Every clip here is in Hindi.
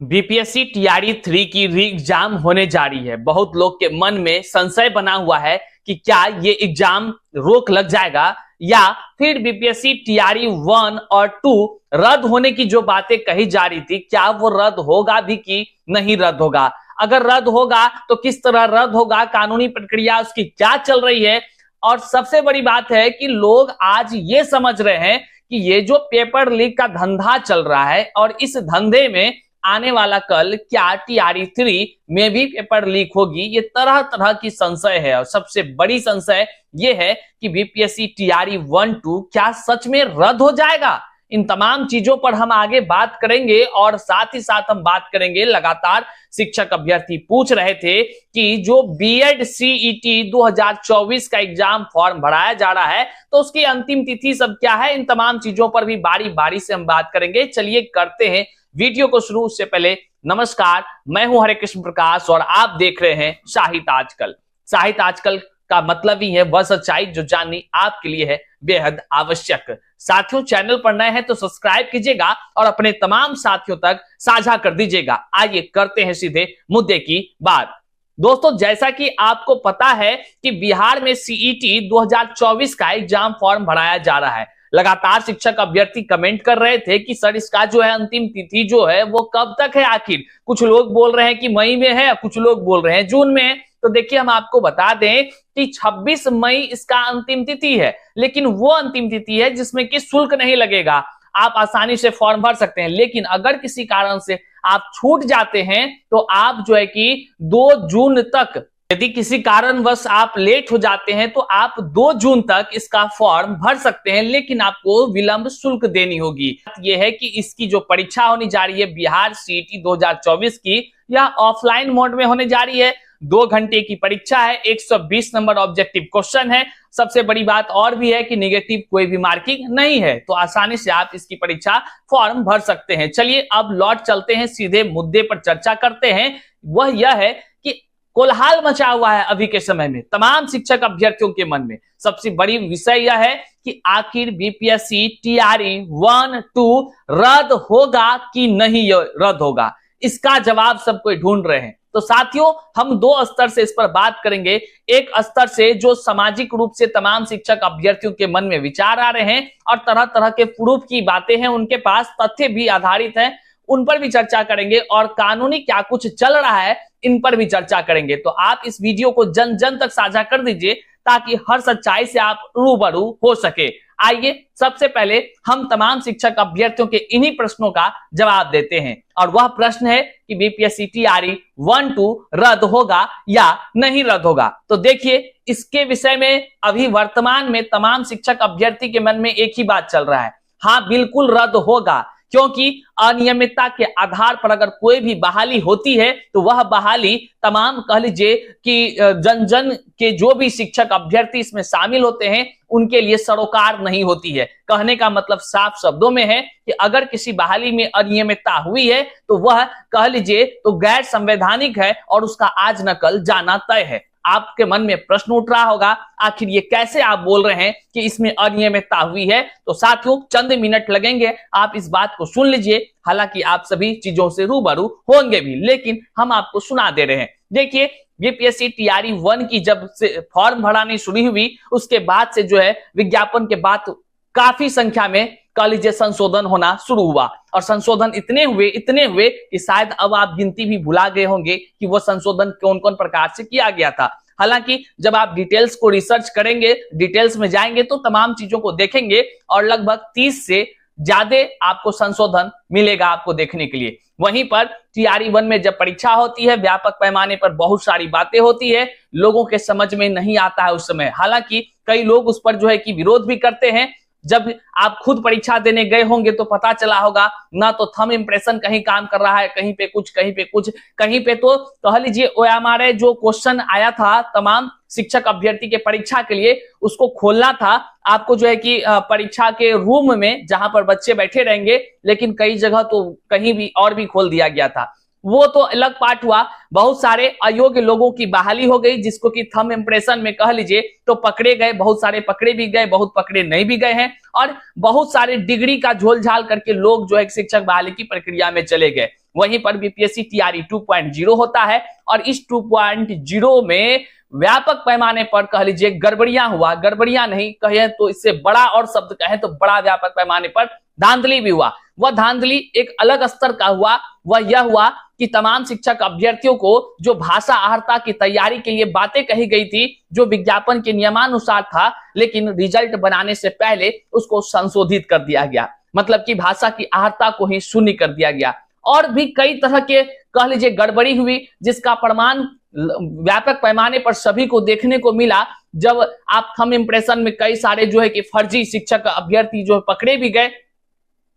बीपीएससी टीआरई 3 की री एग्जाम होने जा रही है। बहुत लोग के मन में संशय बना हुआ है कि क्या ये एग्जाम रोक लग जाएगा या फिर बीपीएससी टीआरई 1 और 2 रद्द होने की जो बातें कही जा रही थी, क्या वो रद्द होगा भी कि नहीं रद्द होगा। अगर रद्द होगा तो किस तरह रद्द होगा, कानूनी प्रक्रिया उसकी क्या चल रही है। और सबसे बड़ी बात है कि लोग आज ये समझ रहे हैं कि ये जो पेपर लीक का धंधा चल रहा है और इस धंधे में आने वाला कल क्या टीआरई 3 में भी पेपर लीक होगी, ये तरह तरह की संशय है। और सबसे बड़ी संशय ये है कि बीपीएससी टीआरई 1-2 क्या सच में रद्द हो जाएगा। इन तमाम चीजों पर हम आगे बात करेंगे और साथ ही साथ हम बात करेंगे, लगातार शिक्षक अभ्यर्थी पूछ रहे थे कि जो बीएड सीईटी 2024 का एग्जाम फॉर्म भराया जा रहा है तो उसकी अंतिम तिथि सब क्या है। इन तमाम चीजों पर भी बारी बारी से हम बात करेंगे। चलिए करते हैं वीडियो को शुरू। उससे पहले नमस्कार, मैं हूं हरे कृष्ण प्रकाश और आप देख रहे हैं साहित्य आजकल। साहित्य आजकल का मतलब ही है वह सच्चाई जो जाननी आपके लिए है बेहद आवश्यक। साथियों, चैनल पर नए हैं तो सब्सक्राइब कीजिएगा और अपने तमाम साथियों तक साझा कर दीजिएगा। आइए करते हैं सीधे मुद्दे की बात। दोस्तों, जैसा कि आपको पता है कि बिहार में सीईटी 2024 का एग्जाम फॉर्म भराया जा रहा है। लगातार शिक्षक अभ्यर्थी कमेंट कर रहे थे कि सर इसका जो है अंतिम तिथि जो है वो कब तक है आखिर। कुछ लोग बोल रहे हैं कि मई में है, कुछ लोग बोल रहे हैं जून में है। तो देखिए, हम आपको बता दें कि 26 मई इसका अंतिम तिथि है, लेकिन वो अंतिम तिथि है जिसमें कि शुल्क नहीं लगेगा। आप आसानी से फॉर्म भर सकते हैं। लेकिन अगर किसी कारण से आप छूट जाते हैं तो आप जो है कि 2 जून तक, यदि किसी कारणवश आप लेट हो जाते हैं तो आप 2 जून तक इसका फॉर्म भर सकते हैं, लेकिन आपको विलंब शुल्क देनी होगी। यह है कि इसकी जो परीक्षा होने जा रही है बिहार सीईटी 2024 की, यह ऑफलाइन मोड में होने जा रही है। 2 घंटे की परीक्षा है, 120 नंबर ऑब्जेक्टिव क्वेश्चन है। सबसे बड़ी बात और भी है कि नेगेटिव कोई भी मार्किंग नहीं है, तो आसानी से आप इसकी परीक्षा फॉर्म भर सकते हैं। चलिए अब लौट चलते हैं, सीधे मुद्दे पर चर्चा करते हैं। वह यह है कि कोलाहल मचा हुआ है अभी के समय में तमाम शिक्षक अभ्यर्थियों के मन में। सबसे बड़ी विषय यह है कि आखिर बीपीएससी टीआरई 1-2 रद्द होगा कि नहीं रद्द होगा। इसका जवाब सब कोई ढूंढ रहे हैं। तो साथियों, हम 2 स्तर से इस पर बात करेंगे। एक स्तर से जो सामाजिक रूप से तमाम शिक्षक अभ्यर्थियों के मन में विचार आ रहे हैं और तरह तरह के प्रूफ की बातें हैं, उनके पास तथ्य भी आधारित हैं, उन पर भी चर्चा करेंगे और कानूनी क्या कुछ चल रहा है इन पर भी चर्चा करेंगे। तो आप इस वीडियो को जन जन तक साझा कर दीजिए ताकि हर सच्चाई से आप रूबरू हो सके। आइए सबसे पहले हम तमाम शिक्षक अभ्यर्थियों के इन्हीं प्रश्नों का जवाब देते हैं और वह प्रश्न है कि बीपीएससी टीआरई 1-2 रद्द होगा या नहीं रद्द होगा। तो देखिए, इसके विषय में अभी वर्तमान में तमाम शिक्षक अभ्यर्थी के मन में एक ही बात चल रहा है, हाँ बिल्कुल रद्द होगा। क्योंकि अनियमितता के आधार पर अगर कोई भी बहाली होती है तो वह बहाली तमाम कह लीजिए कि जन जन के जो भी शिक्षक अभ्यर्थी इसमें शामिल होते हैं उनके लिए सरोकार नहीं होती है। कहने का मतलब साफ शब्दों में है कि अगर किसी बहाली में अनियमितता हुई है तो वह कह लीजिए तो गैर संवैधानिक है और उसका आज न कल जाना तय है। आपके मन में प्रश्न उठ रहा होगा, आखिर ये कैसे आप बोल रहे हैं कि इसमें अनियमितता हुई है। तो साथियों, चंद मिनट लगेंगे, आप इस बात को सुन लीजिए। हालांकि आप सभी चीजों से रूबरू होंगे भी, लेकिन हम आपको सुना दे रहे हैं। देखिए, बीपीएससी टीआरई 1 की जब से फॉर्म भरानी शुरू हुई उसके बाद से जो है विज्ञापन के बाद काफी संख्या में कह लीजिए संशोधन होना शुरू हुआ और संशोधन इतने हुए कि शायद अब आप गिनती भी भुला गए होंगे कि वो संशोधन कौन कौन प्रकार से किया गया था। हालांकि जब आप डिटेल्स को रिसर्च करेंगे, डिटेल्स में जाएंगे तो तमाम चीजों को देखेंगे और लगभग 30 से ज्यादा आपको संशोधन मिलेगा आपको देखने के लिए। वहीं पर टीआरई 1 में जब परीक्षा होती है, व्यापक पैमाने पर बहुत सारी बातें होती है, लोगों के समझ में नहीं आता है उस समय। हालांकि कई लोग उस पर जो है कि विरोध भी करते हैं। जब आप खुद परीक्षा देने गए होंगे तो पता चला होगा ना, तो थंब इंप्रेशन कहीं काम कर रहा है, कहीं पे कुछ, कहीं पे तो कह लीजिए हमारे जो क्वेश्चन आया था तमाम शिक्षक अभ्यर्थी के परीक्षा के लिए, उसको खोलना था आपको जो है कि परीक्षा के रूम में जहां पर बच्चे बैठे रहेंगे, लेकिन कई जगह तो कहीं भी और भी खोल दिया गया था। वो तो अलग पार्ट हुआ। बहुत सारे अयोग्य लोगों की बहाली हो गई, जिसको कि थंब इंप्रेशन में कह लीजिए तो पकड़े गए, बहुत सारे पकड़े भी गए, बहुत पकड़े नहीं भी गए हैं, और बहुत सारे डिग्री का झोल झाल करके लोग जो है शिक्षक बहाली की प्रक्रिया में चले गए। वहीं पर बीपीएससी टीआरई 2.0 होता है और इस 2.0 में व्यापक पैमाने पर कह लीजिए गड़बड़ियां हुआ, गड़बड़ियां नहीं कहे तो इससे बड़ा और शब्द कहें तो बड़ा व्यापक पैमाने पर धांधली भी हुआ। वह धांधली एक अलग स्तर का हुआ। वह यह हुआ कि तमाम शिक्षक अभ्यर्थियों को जो भाषा अहर्ता की तैयारी के लिए बातें कही गई थी, जो विज्ञापन के नियमानुसार था, लेकिन रिजल्ट बनाने से पहले उसको संशोधित कर दिया गया। मतलब कि भाषा की अहर्ता को ही शून्य कर दिया गया। और भी कई तरह के कह लीजिए गड़बड़ी हुई, जिसका प्रमाण व्यापक पैमाने पर सभी को देखने को मिला। जब आप थंब इंप्रेशन में कई सारे जो है कि फर्जी शिक्षक अभ्यर्थी जो पकड़े भी गए,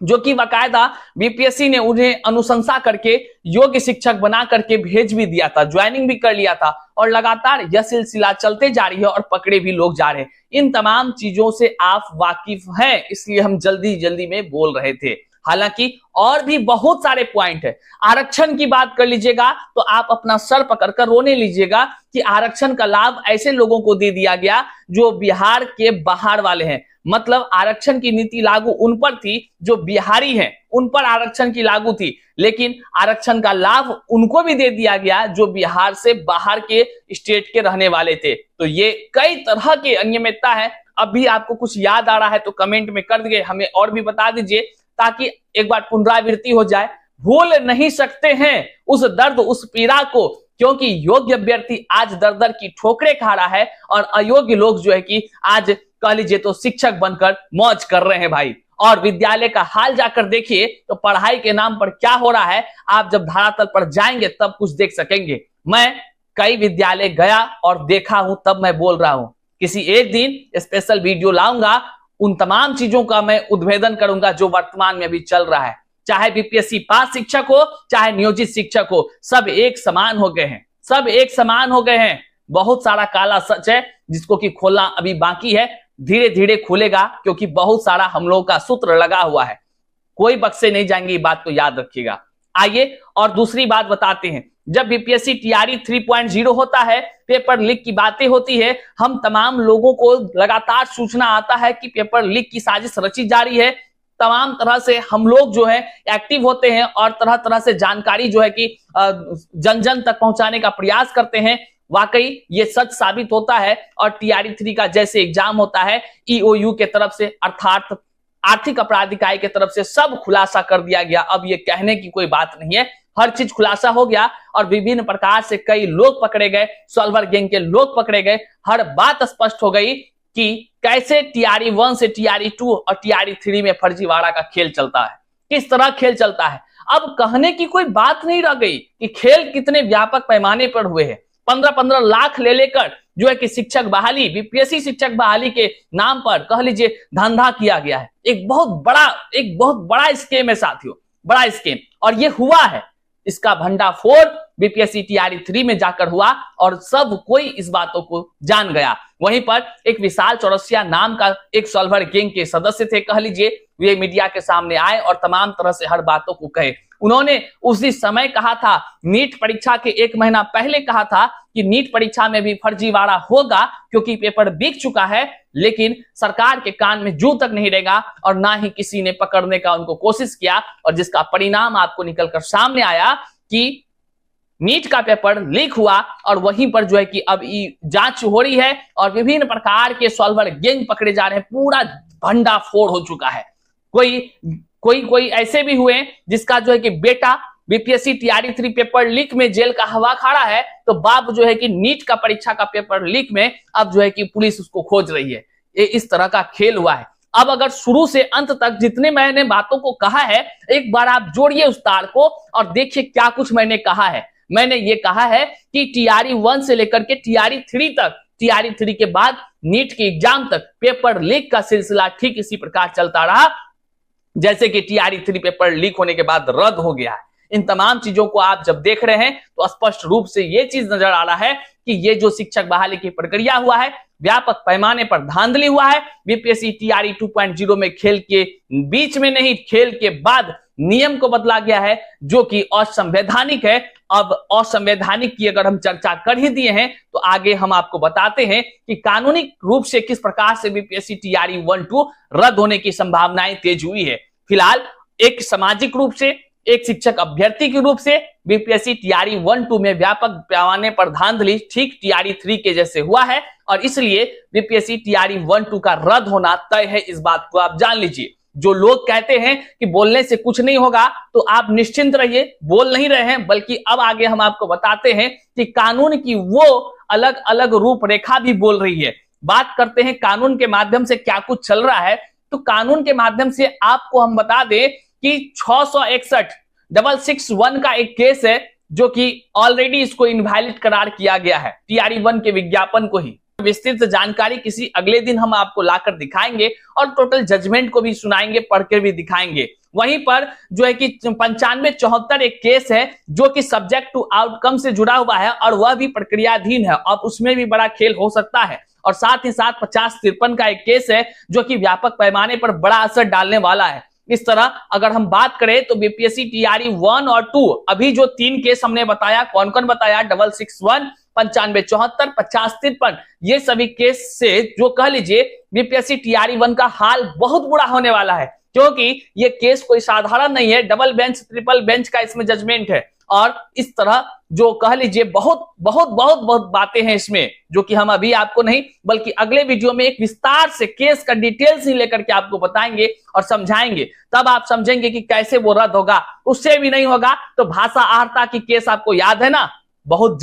जो कि बाकायदा बीपीएससी ने उन्हें अनुशंसा करके योग्य शिक्षक बना करके भेज भी दिया था, ज्वाइनिंग भी कर लिया था। और लगातार यह सिलसिला चलते जा रही है और पकड़े भी लोग जा रहे हैं। इन तमाम चीजों से आप वाकिफ हैं, इसलिए हम जल्दी जल्दी में बोल रहे थे। हालांकि और भी बहुत सारे पॉइंट है। आरक्षण की बात कर लीजिएगा तो आप अपना सर पकड़कर रोने लीजिएगा कि आरक्षण का लाभ ऐसे लोगों को दे दिया गया जो बिहार के बाहर वाले हैं। मतलब आरक्षण की नीति लागू उन पर थी जो बिहारी हैं, उन पर आरक्षण की लागू थी, लेकिन आरक्षण का लाभ उनको भी दे दिया गया जो बिहार से बाहर के स्टेट के रहने वाले थे। तो ये कई तरह की अनियमितता है। अब भी आपको कुछ याद आ रहा है तो कमेंट में कर दीजिए, हमें और भी बता दीजिए ताकि एक बार पुनरावृत्ति हो जाए। भूल नहीं सकते हैं उस दर्द, उस पीड़ा को, क्योंकि योग्य अभ्यर्थी आज दर दर की ठोकरें खा रहा है और अयोग्य लोग जो है कि आज कह लीजिए तो शिक्षक बनकर मौज कर रहे हैं भाई। और विद्यालय का हाल जाकर देखिए तो पढ़ाई के नाम पर क्या हो रहा है, आप जब धरातल पर जाएंगे तब कुछ देख सकेंगे। मैं कई विद्यालय गया और देखा हूं, तब मैं बोल रहा हूं। किसी एक दिन स्पेशल वीडियो लाऊंगा, उन तमाम चीजों का मैं उद्भेदन करूंगा जो वर्तमान में अभी चल रहा है। चाहे बीपीएससी पास शिक्षक हो, चाहे नियोजित शिक्षक हो, सब एक समान हो गए हैं, सब एक समान हो गए हैं। बहुत सारा काला सच है जिसको कि खोलना अभी बाकी है, धीरे धीरे खुलेगा, क्योंकि बहुत सारा हम लोगों का सूत्र लगा हुआ है, कोई बक्से नहीं जाएंगे, ये बात को याद रखिएगा। आइए और दूसरी बात बताते हैं। जब बीपीएससी टीआरई 3.0 होता है, पेपर लीक की बातें होती है, हम तमाम लोगों को लगातार सूचना आता है कि पेपर लीक की साजिश रची जा रही है। तमाम तरह से हम लोग जो है एक्टिव होते हैं और तरह तरह से जानकारी जो है कि जन जन तक पहुंचाने का प्रयास करते हैं। वाकई ये सच साबित होता है। और टीआरई 3 का जैसे एग्जाम होता है, ईओयू के तरफ से अर्थात आर्थिक अपराध इकाई के तरफ से सब खुलासा कर दिया गया। अब ये कहने की कोई बात नहीं है, हर चीज खुलासा हो गया और विभिन्न प्रकार से कई लोग पकड़े गए, सॉल्वर गैंग के लोग पकड़े गए। हर बात स्पष्ट हो गई कि कैसे टीआरई 1 से टीआरई 2 और टीआरई 3 में फर्जीवाड़ा का खेल चलता है, किस तरह खेल चलता है। अब कहने की कोई बात नहीं रह गई कि खेल कितने व्यापक पैमाने पर हुए हैं। 15-15 लाख ले लेकर जो है कि शिक्षक बहाली, बीपीएससी शिक्षक बहाली के नाम पर कह लीजिए धंधा किया गया है। एक बहुत बड़ा स्कीम है साथियों, बड़ा स्कीम। और ये हुआ है, इसका भंडाफोड़ बीपीएससी टीआरई 3 में जाकर हुआ और सब कोई इस बातों को जान गया। वहीं पर एक विशाल चौरसिया नाम का एक सॉल्वर गैंग के सदस्य थे, कह लीजिए, वे मीडिया के सामने आए और तमाम तरह से हर बातों को कहे। उन्होंने उसी समय कहा था, नीट परीक्षा के 1 महीना पहले कहा था कि नीट परीक्षा में भी फर्जीवाड़ा होगा क्योंकि पेपर बिक चुका है, लेकिन सरकार के कान में जू तक नहीं रहेगा और ना ही किसी ने पकड़ने का उनको कोशिश किया। और जिसका परिणाम आपको निकलकर सामने आया कि नीट का पेपर लीक हुआ और वहीं पर जो है कि अब जांच हो रही है और विभिन्न प्रकार के सॉल्वर गैंग पकड़े जा रहे हैं। पूरा भंडाफोड़ हो चुका है। कोई ऐसे भी हुए जिसका जो है कि बेटा बीपीएससी टीआरई 3 पेपर लीक में जेल का हवा खाड़ा है, तो बाप जो है कि नीट का परीक्षा का पेपर लीक में अब जो है कि पुलिस उसको खोज रही है। ये इस तरह का खेल हुआ है। अब अगर शुरू से अंत तक जितने मैंने बातों को कहा है, एक बार आप जोड़िए उस तार को और देखिए क्या कुछ मैंने कहा है। मैंने ये कहा है कि टीआरई 1 से लेकर के टीआरई 3 तक, टीआरई 3 के बाद नीट के एग्जाम तक पेपर लीक का सिलसिला ठीक इसी प्रकार चलता रहा जैसे कि टीआरई 3 पेपर लीक होने के बाद रद्द हो गया है। इन तमाम चीजों को आप जब देख रहे हैं तो स्पष्ट रूप से ये चीज नजर आ रहा है कि ये जो शिक्षक बहाली की प्रक्रिया हुआ है, व्यापक पैमाने पर धांधली हुआ है। बीपीएससी टीआरई 2.0 में खेल के बीच में नहीं, खेल के बाद नियम को बदला गया है, जो कि असंवैधानिक है। अब असंवैधानिक की अगर हम चर्चा कर ही दिए हैं तो आगे हम आपको बताते हैं कि कानूनी रूप से किस प्रकार से बीपीएससी टीआरई 1-2 रद्द होने की संभावनाएं तेज हुई है। फिलहाल एक सामाजिक रूप से, एक शिक्षक अभ्यर्थी के रूप से बीपीएससी टीआरई 1-2 में व्यापक पैमाने पर धांधली ठीक टीआरई 3 के जैसे हुआ है और इसलिए बीपीएससी टीआरई 1-2 का रद्द होना तय है। इस बात को आप जान लीजिए। जो लोग कहते हैं कि बोलने से कुछ नहीं होगा, तो आप निश्चिंत रहिए, बोल नहीं रहे हैं, बल्कि अब आगे हम आपको बताते हैं कि कानून की वो अलग अलग रूपरेखा भी बोल रही है। बात करते हैं कानून के माध्यम से क्या कुछ चल रहा है। तो कानून के माध्यम से आपको हम बता दें कि 661 का एक केस है जो कि ऑलरेडी इसको इनवैलिड करार किया गया है, टीआरई 1 के विज्ञापन को ही। विस्तृत जानकारी किसी अगले दिन हम आपको लाकर दिखाएंगे और टोटल जजमेंट को भी सुनाएंगे, पढ़ के भी दिखाएंगे। वहीं पर जो है कि 9574 एक केस है जो कि सब्जेक्ट टू आउटकम से जुड़ा हुआ है और वह भी प्रक्रियाधीन है, अब उसमें भी बड़ा खेल हो सकता है। और साथ ही साथ 5053 का एक केस है जो कि व्यापक पैमाने पर बड़ा असर डालने वाला है। इस तरह अगर हम बात करें तो बीपीएससी टीआरई 1 और 2 अभी जो 3 केस हमने बताया, कौन कौन बताया, 661, 9574, 5053, ये सभी केस से जो कह लीजिए बीपीएससी टीआरई 1 का हाल बहुत बुरा होने वाला है, क्योंकि ये केस कोई साधारण नहीं है। डबल बेंच, ट्रिपल बेंच का इसमें जजमेंट है और इस तरह जो कह लीजिए बहुत बहुत बहुत बहुत बातें हैं इसमें, जो कि हम अभी आपको नहीं बल्कि अगले वीडियो में एक विस्तार से केस का डिटेल्स ही लेकर के आपको बताएंगे और समझाएंगे। तब आप समझेंगे कि कैसे वो रद्द होगा। उससे भी नहीं होगा तो भाषा आहर्ता की केस आपको याद है ना, बहुत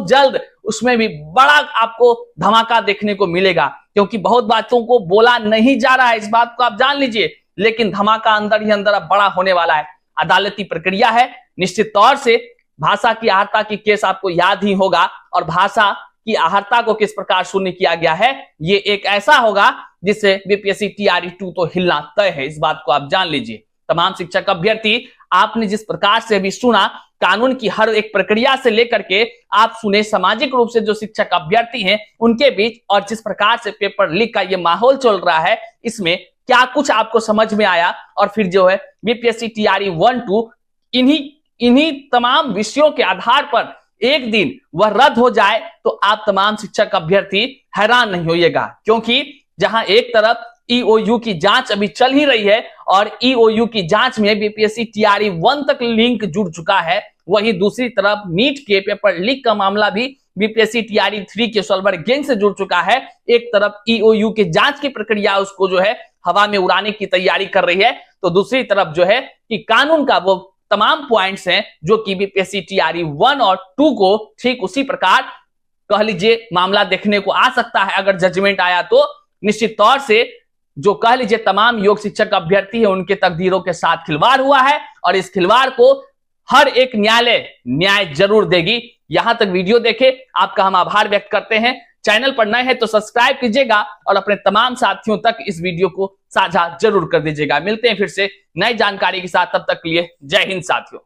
जल्द उसमें भी बड़ा आपको धमाका देखने को मिलेगा, क्योंकि बहुत बातों को बोला नहीं जा रहा है, इस बात को आप जान लीजिए, लेकिन धमाका अंदर ही अंदर अब बड़ा होने वाला है। अदालती प्रक्रिया है, निश्चित तौर से भाषा की आहर्ता की केस आपको याद ही होगा और भाषा की आहर्ता को किस प्रकार शून्य किया गया है, ये एक ऐसा होगा जिससे बीपीएससी टीआरई 2 तो हिलना तय है, इस बात को आप जान लीजिए। तमाम शिक्षक अभ्यर्थी, आपने जिस प्रकार से अभी सुना कानून की हर एक प्रक्रिया से लेकर के आप सुने सामाजिक रूप से जो शिक्षक अभ्यर्थी हैं उनके बीच, और जिस प्रकार से पेपर लीक का ये माहौल चल रहा है, इसमें क्या कुछ आपको समझ में आया और फिर जो है बीपीएससी टीआरई 1-2 इन्हीं तमाम विषयों के आधार पर एक दिन वह रद्द हो जाए तो आप तमाम शिक्षक अभ्यर्थी हैरान नहीं होइएगा, क्योंकि जहां एक तरफ ईओयू की जांच अभी चल ही रही है और ईओयू की जांच में बीपीएससी टीआरई 1 तक लिंक जुड़ चुका है, वहीं दूसरी तरफ नीट के पेपर लीक का मामला भी बीपीएससी टीआरई 3 के सॉल्वर गैंग से जुड़ चुका है। एक तरफ ईओयू के जांच की प्रक्रिया उसको जो है हवा में उड़ाने की तैयारी कर रही है, तो दूसरी तरफ जो है कि कानून का वो तमाम पॉइंट्स हैं जो कि बीपीएससी टीआरई 1 और 2 को ठीक उसी प्रकार कह लीजिए मामला देखने को आ सकता है। अगर जजमेंट आया तो निश्चित तौर से जो कह लीजिए तमाम योग शिक्षक अभ्यर्थी है उनके तकदीरों के साथ खिलवाड़ हुआ है और इस खिलवाड़ को हर एक न्यायालय न्याय जरूर देगी। यहां तक वीडियो देखे आपका हम आभार व्यक्त करते हैं। चैनल पर नए हैं तो सब्सक्राइब कीजिएगा और अपने तमाम साथियों तक इस वीडियो को साझा जरूर कर दीजिएगा। मिलते हैं फिर से नई जानकारी के साथ, तब तक के लिए जय हिंद साथियों।